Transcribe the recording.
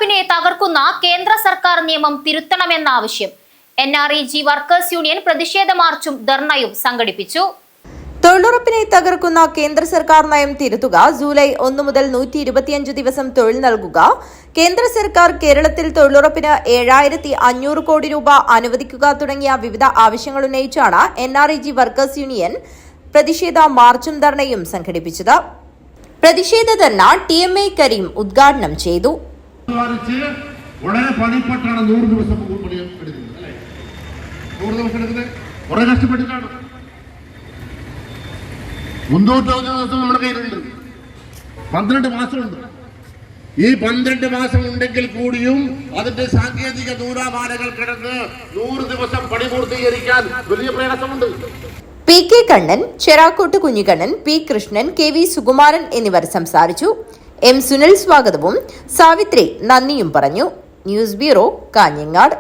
തൊഴിലുറപ്പിനെ തകർക്കുന്ന കേന്ദ്ര സർക്കാർ നിയമം തിരുത്തണമെന്ന ആവശ്യം. NREG വർക്കേഴ്സ് യൂണിയൻ പ്രതിഷേധ മാർച്ചും ധർണയും സംഘടിപ്പിച്ചു. തൊഴിലുറപ്പിനെ തകർക്കുന്ന കേന്ദ്ര സർക്കാർ നയം തിരുത്തുക, ജൂലൈ 1 മുതൽ 125 ദിവസം തൊഴിൽ നൽകുക, കേന്ദ്ര സർക്കാർ കേരളത്തിൽ തൊഴിലുറപ്പിന് 7500 കോടി രൂപ അനുവദിക്കുക തുടങ്ങിയ വിവിധ ആവശ്യങ്ങൾ ഉന്നയിച്ചാണ് NREG വർക്കേഴ്സ് യൂണിയൻ പ്രതിഷേധ മാർച്ചും ധർണയും സംഘടിപ്പിച്ചത്. പ്രതിഷേധ ധർണ TMA കരീം ഉദ്ഘാടനം ചെയ്തു. വളരെ പണിപ്പെട്ടാണ് 100 ദിവസം പണിയെടുക്കുന്നത് അല്ലേ? 100 ദിവസം എടുക്കുന്നത് കുറെ കഷ്ടപ്പെട്ടിട്ടാണ്. 300 ദിവസം നമ്മുടെ കയ്യിലുണ്ട്, 12 മാസമുണ്ട്. ഈ 12 മാസം ഉണ്ടെങ്കിൽ കൂടിയും അതിന്റെ സാങ്കേതിക നൂലാമാലകൾ കിടന്ന് 100 ദിവസം പണി പൂർത്തീകരിക്കാൻ വലിയ പ്രയാസമുണ്ട്. PK Kannan, Cherakkot Kunhikannan, P Krishnan, KV Sukumaran എന്നിവർ സംസാരിച്ചു. M സുനിൽ സ്വാഗതവും സാവിത്രി നന്ദിയും പറഞ്ഞു. News bureau, Kanhangad.